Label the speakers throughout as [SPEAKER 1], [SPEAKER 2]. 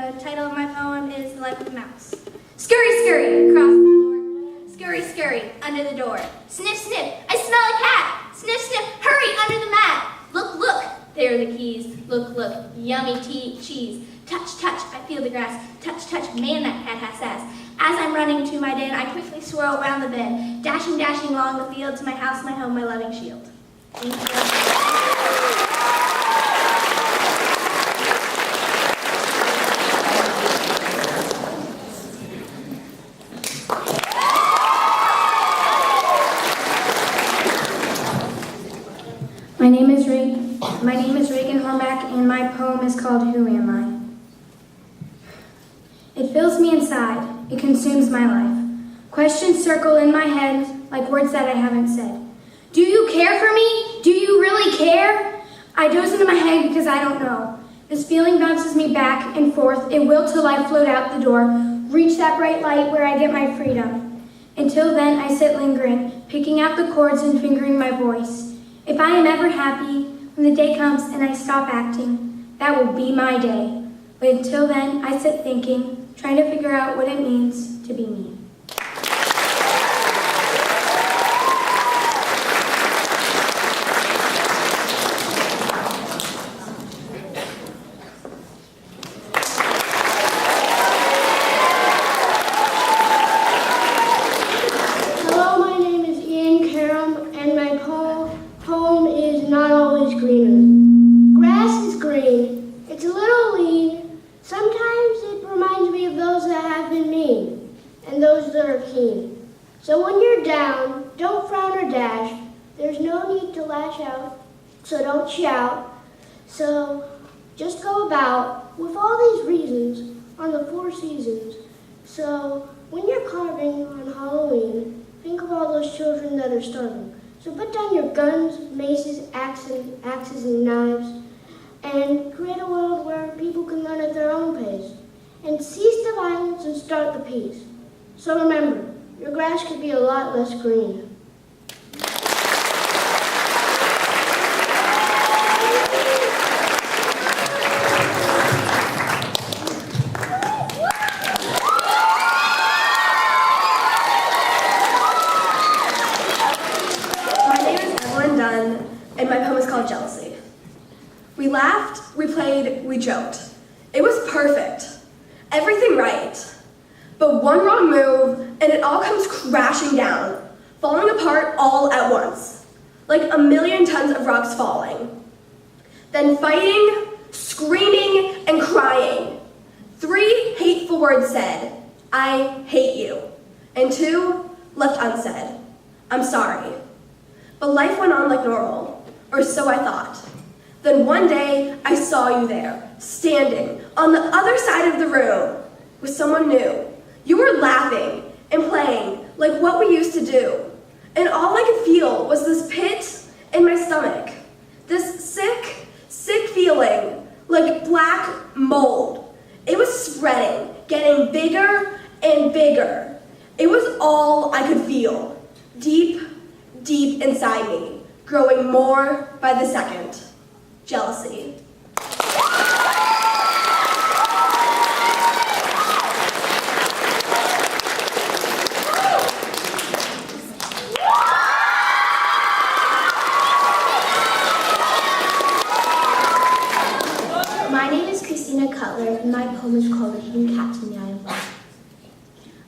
[SPEAKER 1] The title of my poem is The Life of a Mouse. Scurry, scurry, across the floor. Scurry, scurry, under the door. Sniff, sniff, I smell a cat. Sniff, sniff, hurry, under the mat. Look, look, there are the keys. Look, look, yummy cheese. Touch, touch, I feel the grass. Touch, touch, man, that cat has sass. As I'm running to my den, I quickly swirl around the bend. Dashing, dashing along the field to my house, my home, my loving shield. Thank you.
[SPEAKER 2] My name is Reagan Hornback, and my poem is called Who Am I? It fills me inside. It consumes my life. Questions circle in my head like words that I haven't said. Do you care for me? Do you really care? I doze into my head because I don't know. This feeling bounces me back and forth. It will till I float out the door, reach that bright light where I get my freedom. Until then, I sit lingering, picking out the chords and fingering my voice. If I am ever happy, when the day comes and I stop acting, that will be my day. But until then, I sit thinking, trying to figure out what it means to be me.
[SPEAKER 3] Hello, my name is Ian Karam, and my poem is Not Always Greener. Grass is green. It's a little lean. Sometimes it reminds me of those that have been mean, and those that are keen. So when you're down, don't frown or dash. There's no need to lash out, so don't shout. So just go about with all these reasons on the 4 seasons. So when you're carving on Halloween, think of all those children that are starving. So put down your guns, maces, axes, and knives, and create a world where people can learn at their own pace. And cease the violence and start the peace. So remember, your grass could be a lot less green.
[SPEAKER 4] And my poem is called Jealousy. We laughed, we played, we joked. It was perfect. Everything right. But one wrong move, and it all comes crashing down, falling apart all at once, like a million tons of rocks falling. Then fighting, screaming, and crying. 3 hateful words said, I hate you. And 2 left unsaid, I'm sorry. But life went on like normal. Or so I thought. Then one day, I saw you there, standing on the other side of the room with someone new. You were laughing and playing like what we used to do. And all I could feel was this pit in my stomach. This sick, sick feeling like black mold. It was spreading, getting bigger and bigger. It was all I could feel, deep, deep inside me. Growing more by the second. Jealousy.
[SPEAKER 5] My name is Christina Cutler, and my poem is called The Hidden Cat in the Eye of Light.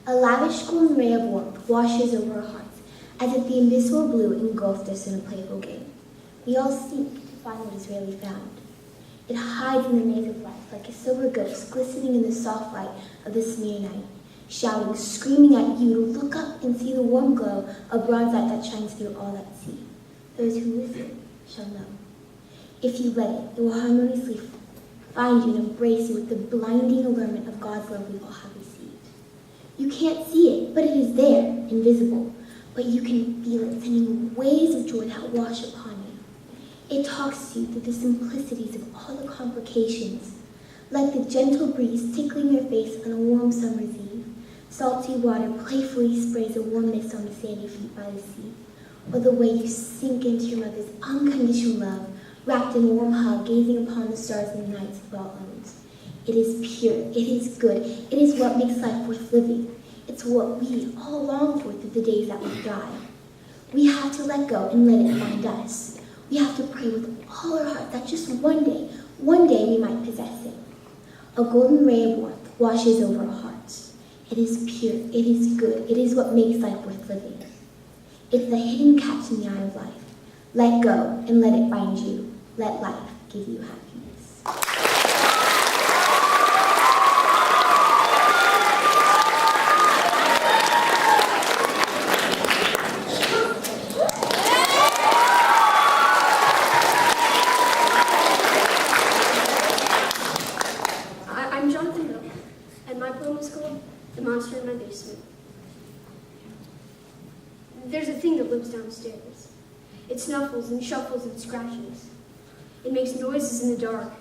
[SPEAKER 5] A lavish golden ray of warmth washes over our hearts, as if the invisible blue engulfed us in a playful game. We all seek to find what is rarely found. It hides in the maze of life like a silver ghost glistening in the soft light of the smear night, shouting, screaming at you to look up and see the warm glow of bronze light that shines through all that see. Those who listen shall know. If you let it will harmoniously find you and embrace you with the blinding allurement of God's love we all have received. You can't see it, but it is there, invisible. But you can feel it sending waves of joy that wash upon you. It talks to you through the simplicities of all the complications, like the gentle breeze tickling your face on a warm summer's eve. Salty water playfully sprays a warm mist on the sandy feet by the sea, or the way you sink into your mother's unconditional love, wrapped in a warm hug, gazing upon the stars in the nights of all owns. It is pure. It is good. It is what makes life worth living. It's what we all long for through the days that we die. We have to let go and let it find us. We have to pray with all our heart that just one day we might possess it. A golden ray of warmth washes over our hearts. It is pure. It is good. It is what makes life worth living. It's the hidden catch in the eye of life. Let go and let it find you. Let life give you happiness.
[SPEAKER 2] I'm Jonathan Mill, and my poem is called The Monster in My Basement. There's a thing that lives downstairs. It snuffles and shuffles and scratches. It makes noises in the dark,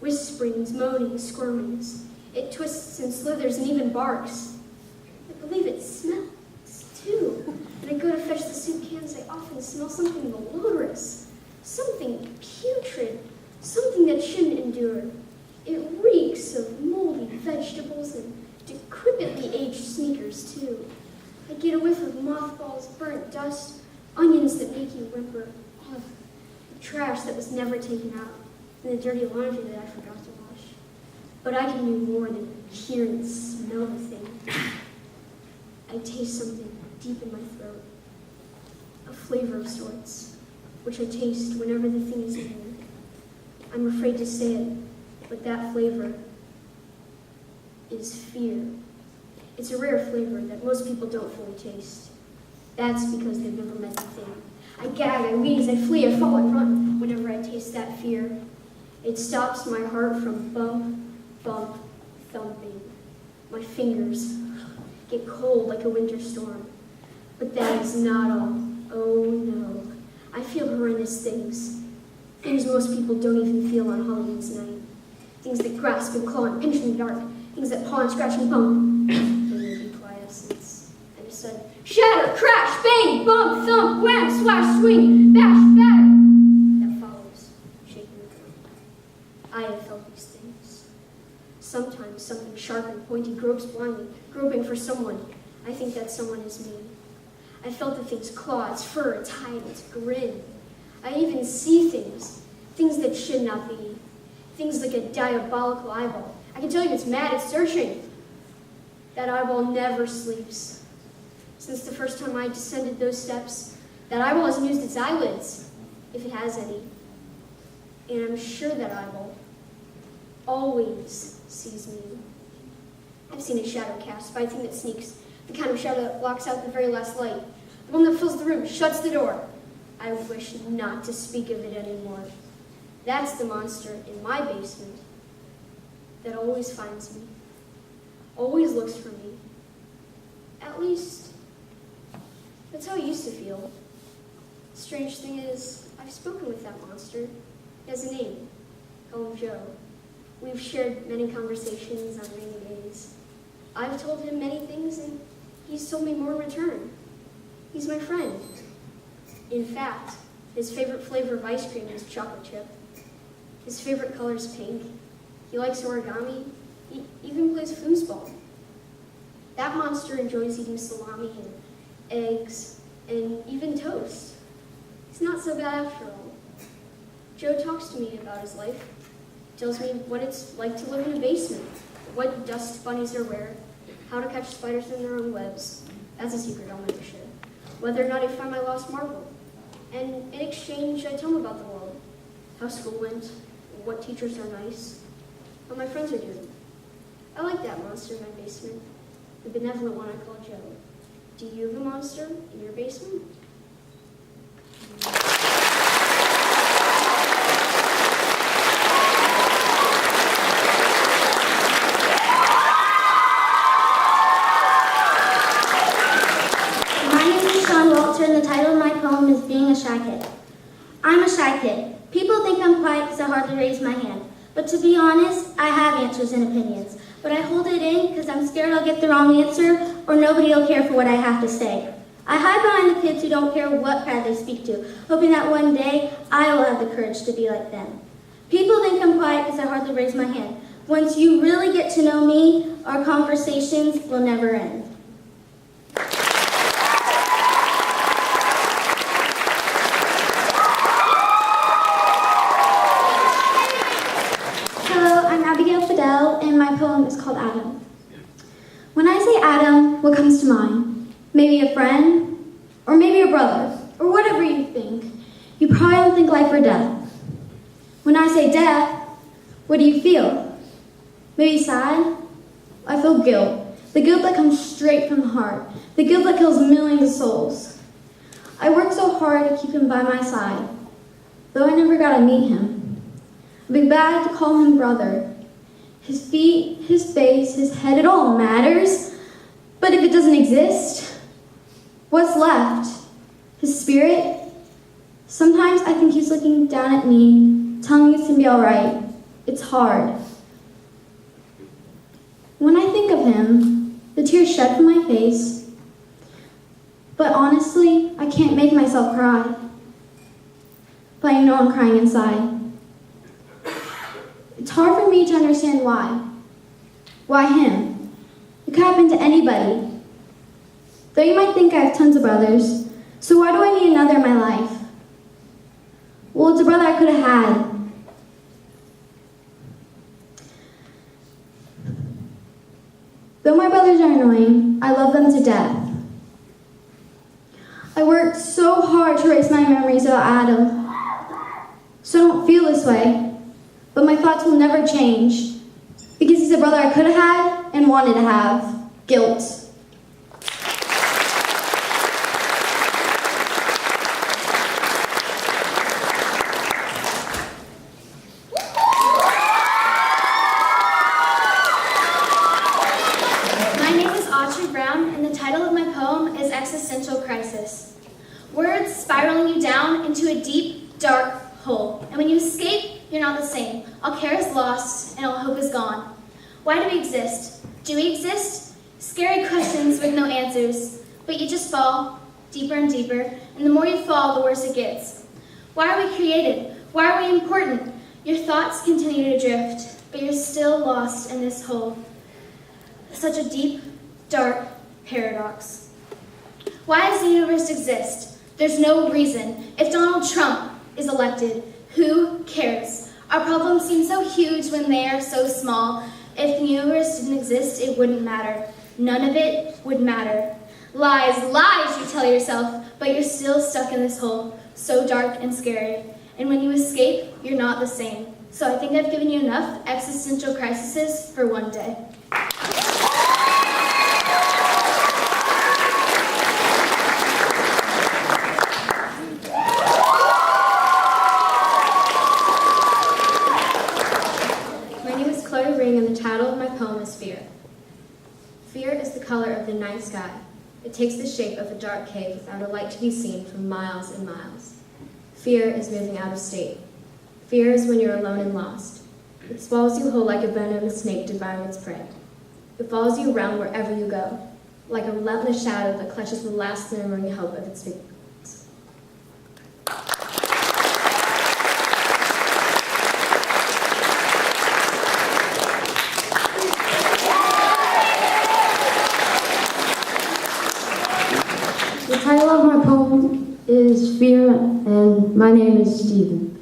[SPEAKER 2] whisperings, moanings, squirmings. It twists and slithers and even barks. I believe it smells, too. When I go to fetch the soup cans, I often smell something malodorous, something putrid, something that shouldn't endure. It reeks of moldy vegetables and decrepitly aged sneakers, too. I get a whiff of mothballs, burnt dust, onions that make you whimper. Oh, the trash that was never taken out, and the dirty laundry that I forgot to wash. But I can do more than hear and smell the thing. I taste something deep in my throat, a flavor of sorts, which I taste whenever the thing is near. I'm afraid to say it, but that flavor is fear. It's a rare flavor that most people don't fully taste. That's because they've never met the thing. I gag, I wheeze, I flee, I fall, I run whenever I taste that fear. It stops my heart from bump, bump, thumping. My fingers get cold like a winter storm. But that is not all. Oh no. I feel horrendous things. Things most people don't even feel on Halloween's night. Things that grasp and claw and pinch in the dark. Things that paw and scratch and bump. And then be quiescence. And a sudden shatter, crash, bang, bump, thump, wham, swash, swing, bash, batter. That follows, shaking the ground. I have felt these things. Sometimes something sharp and pointy gropes blindly, groping for someone. I think that someone is me. I felt the thing's claw, its fur, its hide, its grin. I even see things, things that should not be. Things like a diabolical eyeball. I can tell you it's mad, it's searching. That eyeball never sleeps. Since the first time I descended those steps, that eyeball hasn't used its eyelids, if it has any. And I'm sure that eyeball always sees me. I've seen a shadow cast by a thing that sneaks, the kind of shadow that blocks out the very last light, the one that fills the room, shuts the door. I wish not to speak of it anymore. That's the monster in my basement that always finds me, always looks for me. At least, that's how I used to feel. The strange thing is, I've spoken with that monster. He has a name. Call him Joe. We've shared many conversations on rainy days. I've told him many things, and he's told me more in return. He's my friend. In fact, his favorite flavor of ice cream is chocolate chip. His favorite color is pink. He likes origami. He even plays foosball. That monster enjoys eating salami and eggs and even toast. He's not so bad after all. Joe talks to me about his life. Tells me what it's like to live in a basement, what dust bunnies are where, how to catch spiders in their own webs. That's a secret I'll never share. Whether or not I find my lost marble. And in exchange, I tell him about the world, how school went, what teachers are nice, how my friends are doing. I like that monster in my basement, the benevolent one I call Joe. Do you have a monster in your basement?
[SPEAKER 5] My name is Sean Walter, and the title of my poem is Being a Shy Kid. I'm a shy kid. People think I'm quiet because I hardly raise my hand. But to be honest, I have answers and opinions. But I hold it in because I'm scared I'll get the wrong answer or nobody will care for what I have to say. I hide behind the kids who don't care what crowd they speak to, hoping that one day I will have the courage to be like them. People think I'm quiet because I hardly raise my hand. Once you really get to know me, our conversations will never end. Hello, I'm Abigail Fidel, and my poem is called Adam. When I say Adam, what comes to mind? Maybe a friend, or maybe a brother, or whatever you think. You probably don't think life or death. When I say death, what do you feel? Maybe sad? I feel guilt. The guilt that comes straight from the heart. The guilt that kills millions of souls. I worked so hard to keep him by my side, though I never got to meet him. I'd be bad to call him brother. His feet, his face, his head, it all matters. But if it doesn't exist, what's left? His spirit? Sometimes I think he's looking down at me, telling me it's gonna be all right. It's hard. When I think of him, the tears shed from my face. But honestly, I can't make myself cry. But I know I'm crying inside. It's hard for me to understand why. Why him? It could happen to anybody. Though you might think I have tons of brothers, so why do I need another in my life? Well, it's a brother I could have had. Though my brothers are annoying, I love them to death. I worked so hard to erase my memories of Adam, so I don't feel this way. But my thoughts will never change, because he's a brother I could have had and wanted to have. Guilt.
[SPEAKER 2] Existential crisis. Words spiraling you down into a deep, dark hole. And when you escape, you're not the same. All care is lost and all hope is gone. Why do we exist? Do we exist? Scary questions with no answers. But you just fall deeper and deeper, and the more you fall, the worse it gets. Why are we created? Why are we important? Your thoughts continue to drift, but you're still lost in this hole. Such a deep, dark paradox. Why does the universe exist? There's no reason. If Donald Trump is elected, who cares? Our problems seem so huge when they are so small. If the universe didn't exist, it wouldn't matter. None of it would matter. Lies, lies, you tell yourself, but you're still stuck in this hole, so dark and scary. And when you escape, you're not the same. So I think I've given you enough existential crises for one day.
[SPEAKER 6] And the title of my poem is Fear. Fear is the color of the night sky. It takes the shape of a dark cave without a light to be seen for miles and miles. Fear is moving out of state. Fear is when you're alone and lost. It swallows you whole like a venomous snake devouring its prey. It follows you around wherever you go, like a relentless shadow that clutches the last glimmering hope of its victims.
[SPEAKER 7] The title of my poem is Fear, and my name is Stephen.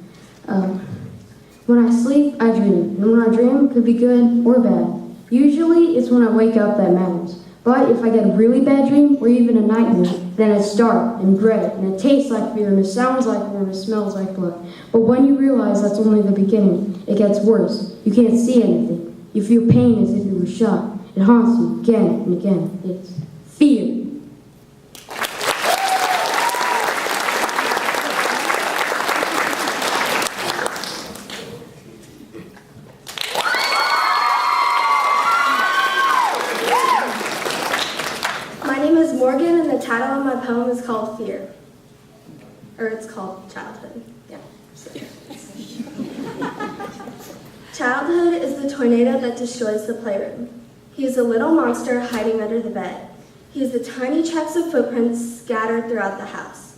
[SPEAKER 7] When I sleep, I dream, and when I dream, it could be good or bad. Usually, it's when I wake up that matters. But if I get a really bad dream, or even a nightmare, then it's dark and gray, and it tastes like fear, and it sounds like fear, and it smells like blood. But when you realize that's only the beginning, it gets worse. You can't see anything. You feel pain as if you were shot. It haunts you again and again. It's fear.
[SPEAKER 4] Morgan, and the title of my poem is called Fear. Or it's called Childhood. Yeah. Childhood is the tornado that destroys the playroom. He is a little monster hiding under the bed. He is the tiny tracks of footprints scattered throughout the house.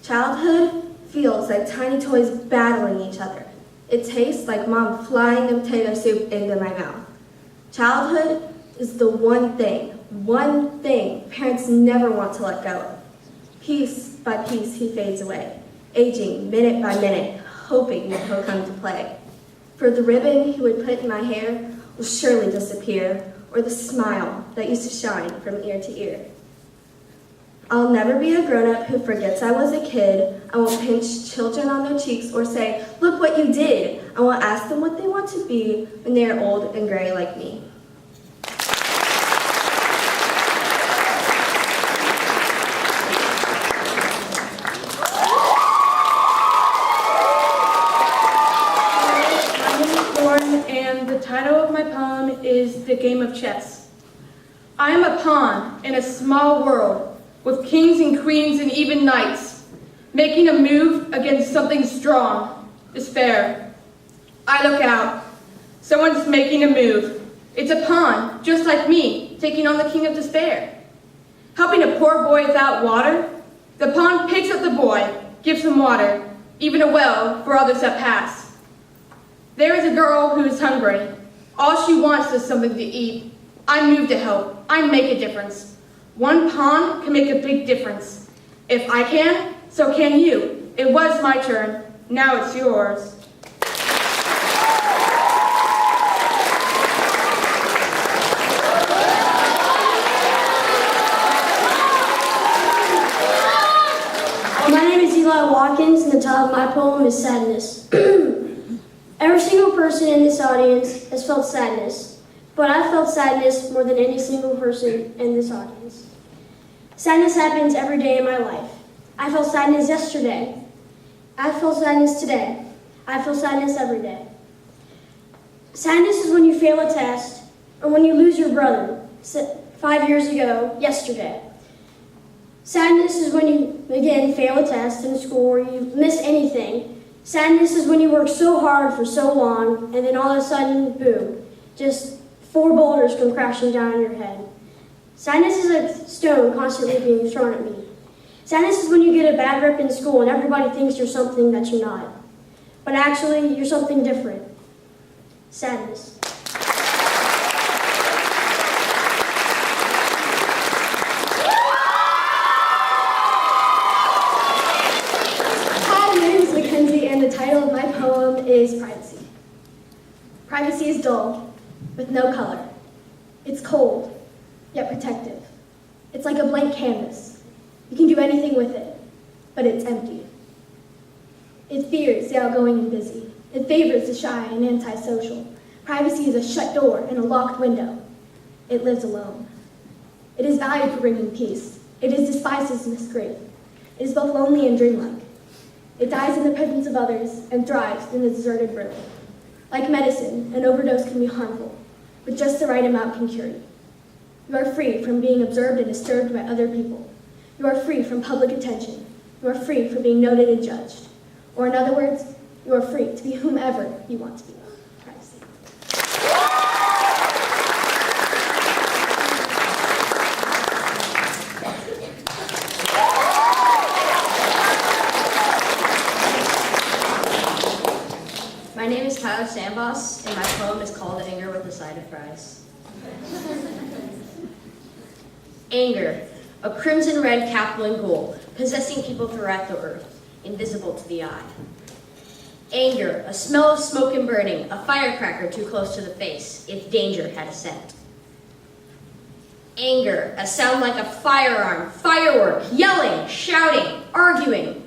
[SPEAKER 4] Childhood feels like tiny toys battling each other. It tastes like Mom flying the potato soup into my mouth. Childhood is the one thing parents never want to let go of. Piece by piece he fades away, aging minute by minute, hoping that he'll come to play. For the ribbon he would put in my hair will surely disappear, or the smile that used to shine from ear to ear. I'll never be a grown-up who forgets I was a kid. I won't pinch children on their cheeks or say, "Look what you did." I will ask them what they want to be when they are old and gray like me.
[SPEAKER 8] And the title of my poem is The Game of Chess. I am a pawn in a small world with kings and queens and even knights, making a move against something strong, despair. I look out. Someone's making a move. It's a pawn, just like me, taking on the king of despair. Helping a poor boy without water, the pawn picks up the boy, gives him water, even a well for others that pass. There is a girl who is hungry. All she wants is something to eat. I move to help. I make a difference. One pawn can make a big difference. If I can, so can you. It was my turn. Now it's yours.
[SPEAKER 3] My name is Eli Watkins, and the title of my poem is Sadness. Every single person in this audience has felt sadness, but I've felt sadness more than any single person in this audience. Sadness happens every day in my life. I felt sadness yesterday. I felt sadness today. I feel sadness every day. Sadness is when you fail a test, or when you lose your brother 5 years ago, yesterday. Sadness is when you, again, fail a test in school or you miss anything. Sadness is when you work so hard for so long, and then all of a sudden, boom, just 4 boulders come crashing down on your head. Sadness is a stone constantly being thrown at me. Sadness is when you get a bad rep in school and everybody thinks you're something that you're not. But actually, you're something different. Sadness.
[SPEAKER 4] Hi, my name is Mackenzie, and the title of my poem is Privacy. Privacy is dull, with no color. It's cold, yet protective. It's like a blank canvas. You can do anything with it, but it's empty. It fears the outgoing and busy. It favors the shy and antisocial. Privacy is a shut door and a locked window. It lives alone. It is valued for bringing peace. It is despised as disgrace. It is both lonely and dreamlike. It dies in the presence of others and thrives in the deserted room. Like medicine, an overdose can be harmful, but just the right amount can cure you. You are free from being observed and disturbed by other people. You are free from public attention. You are free from being noted and judged. Or in other words, you are free to be whomever you want to be. Privacy.
[SPEAKER 9] My name is Tyler Sandboss, and my poem is called Anger with a Side of Fries. Anger, a crimson red capital and gold, possessing people throughout the earth, invisible to the eye. Anger, a smell of smoke and burning, a firecracker too close to the face, if danger had a scent. Anger, a sound like a firearm, firework, yelling, shouting, arguing.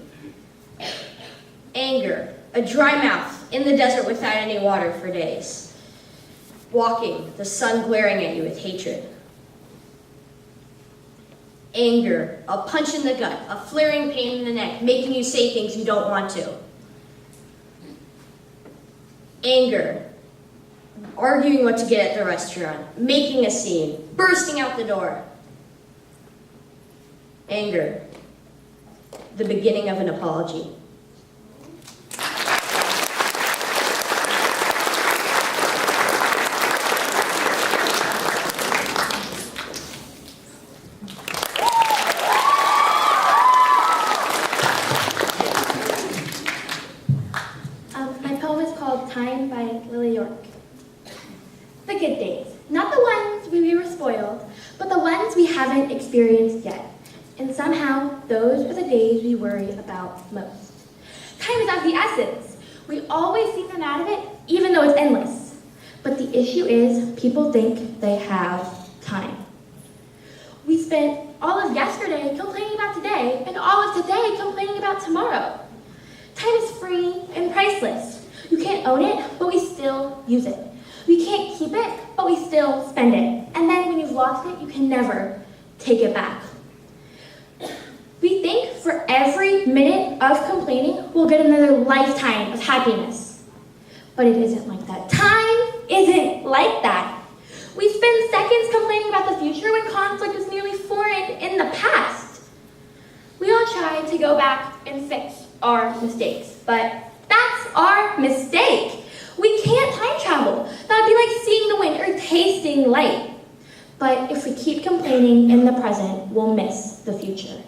[SPEAKER 9] Anger, a dry mouth in the desert without any water for days. Walking, the sun glaring at you with hatred. Anger, a punch in the gut, a flaring pain in the neck, making you say things you don't want to. Anger, arguing what to get at the restaurant, making a scene, bursting out the door. Anger, the beginning of an apology.
[SPEAKER 2] worry about most. Time is of the essence. We always seem to mad at it, even though it's endless. But the issue is, people think they have time. We spent all of yesterday complaining about today, and all of today complaining about tomorrow. Time is free and priceless. You can't own it, but we still use it. We can't keep it, but we still spend it. And then when you've lost it, you can never take it back. We think for every minute of complaining, we'll get another lifetime of happiness. But it isn't like that. Time isn't like that. We spend seconds complaining about the future when conflict is nearly foreign in the past. We all try to go back and fix our mistakes, but that's our mistake. We can't time travel. That would be like seeing the wind or tasting light. But if we keep complaining in the present, we'll miss the future.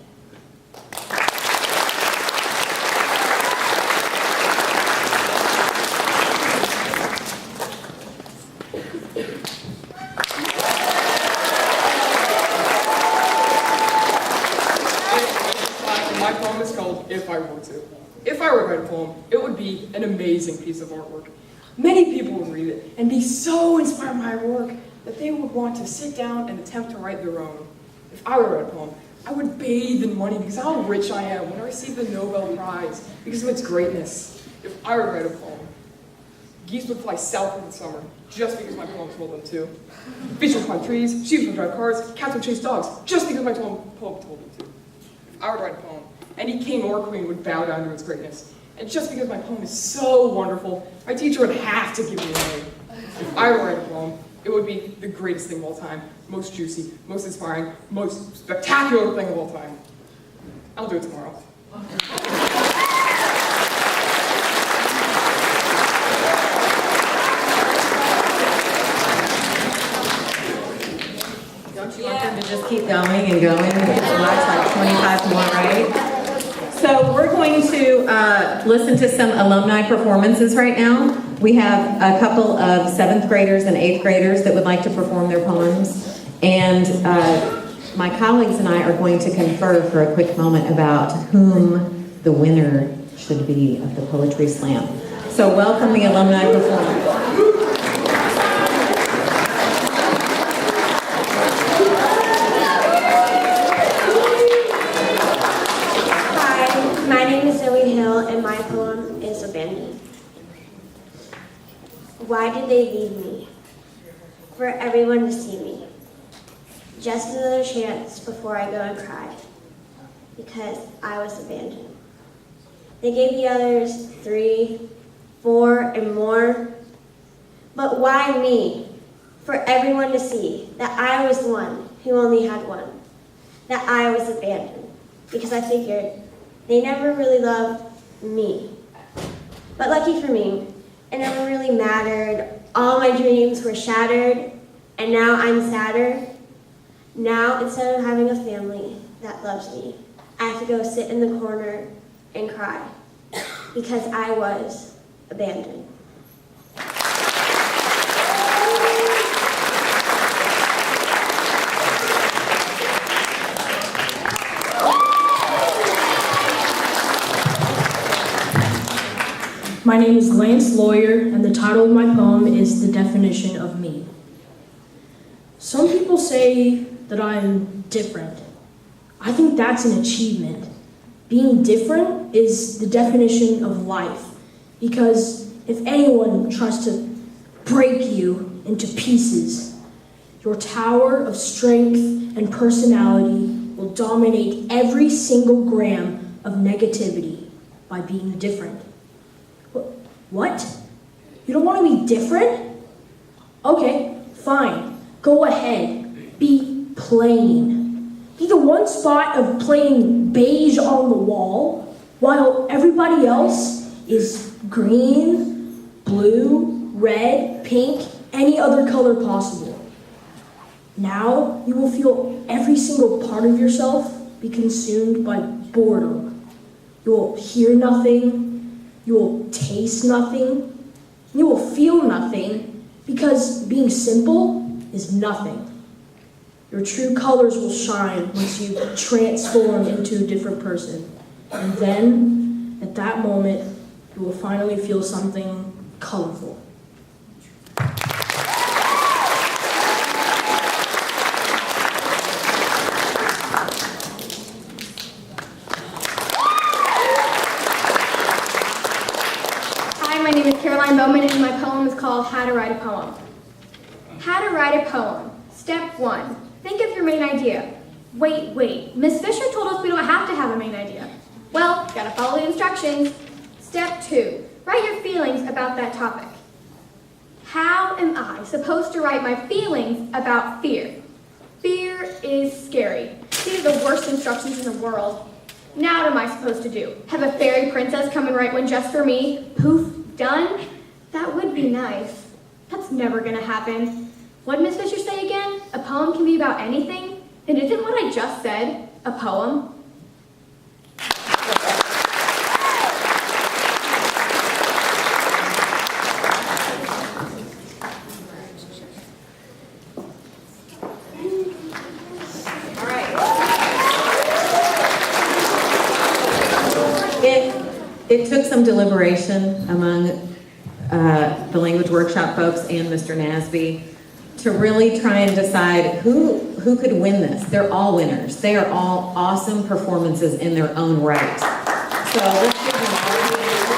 [SPEAKER 10] My poem is called If I Were To. If I were to write a poem, it would be an amazing piece of artwork. Many people would read it and be so inspired by my work that they would want to sit down and attempt to write their own. If I were to write a poem, I would bathe in money because of how rich I am when I receive the Nobel Prize because of its greatness. If I were to write a poem, geese would fly south in the summer just because my poem told them to. Fish would climb trees, sheep would drive cars, cats would chase dogs just because my poem told them to. If I were to write a poem, any king or queen would bow down to its greatness. And just because my poem is so wonderful, my teacher would have to give me an A. If I were to write a poem, it would be the greatest thing of all time, most juicy, most inspiring, most spectacular thing of all time. I'll do it tomorrow.
[SPEAKER 11] Don't you want them to just keep going and going? It's like 25 more, right? So we're going to listen to some alumni performances right now. We have a couple of 7th graders and 8th graders that would like to perform their poems. And my colleagues and I are going to confer for a quick moment about whom the winner should be of the Poetry Slam. So welcome the alumni performers.
[SPEAKER 3] And my poem is Abandoned. Why did they leave me? For everyone to see me. Just another chance before I go and cry. Because I was abandoned. They gave the others 3, 4, and more. But why me? For everyone to see that I was the one who only had one. That I was abandoned. Because I figured they never really loved me. But lucky for me, it never really mattered. All my dreams were shattered, and now I'm sadder. Now, instead of having a family that loves me, I have to go sit in the corner and cry because I was abandoned.
[SPEAKER 12] My name is Lance Lawyer, and the title of my poem is The Definition of Me. Some people say that I'm different. I think that's an achievement. Being different is the definition of life, because if anyone tries to break you into pieces, your tower of strength and personality will dominate every single gram of negativity by being different. What? You don't want to be different? Okay, fine. Go ahead. Be plain. Be the one spot of plain beige on the wall, while everybody else is green, blue, red, pink, any other color possible. Now you will feel every single part of yourself be consumed by boredom. You will hear nothing. You will taste nothing. You will feel nothing, because being simple is nothing. Your true colors will shine once you transform into a different person. And then, at that moment, you will finally feel something colorful.
[SPEAKER 2] Hi, my name is Caroline Bowman, and my poem is called How to Write a Poem. How to write a poem. Step 1. Think of your main idea. Wait. Miss Fisher told us we don't have to have a main idea. Well, gotta follow the instructions. Step 2. Write your feelings about that topic. How am I supposed to write my feelings about fear? Fear is scary. These are the worst instructions in the world. Now what am I supposed to do? Have a fairy princess come and write one just for me? Poof, done? That would be nice. That's never gonna happen. What did Miss Fisher say again? A poem can be about anything? Then isn't what I just said a poem?
[SPEAKER 11] It took some deliberation among the language workshop folks and Mr. Nasby to really try and decide who could win this. They're all winners. They are all awesome performances in their own right. So let's give them all a hand.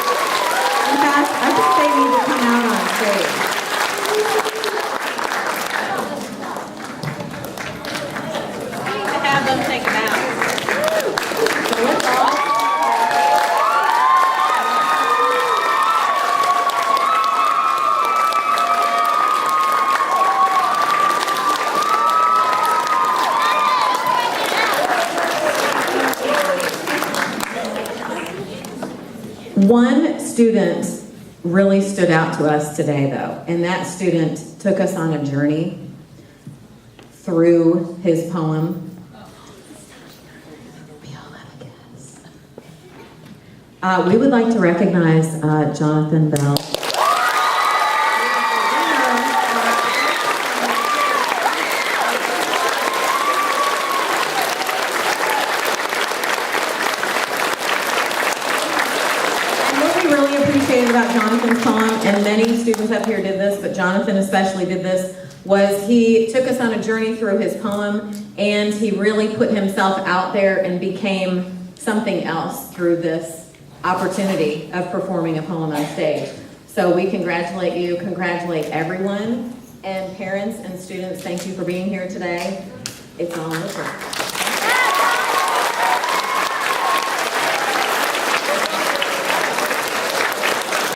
[SPEAKER 11] In fact, I think they need to come out on stage. We need to have them take them out. So let's all. One student really stood out to us today, though, and that student took us on a journey through his poem. We all have a guess. We would like to recognize Jonathan Bell. About Jonathan's poem, and many students up here did this, but Jonathan especially did this, was he took us on a journey through his poem, and he really put himself out there and became something else through this opportunity of performing a poem on stage. So we congratulate you, congratulate everyone, and parents and students, thank you for being here today. It's all over.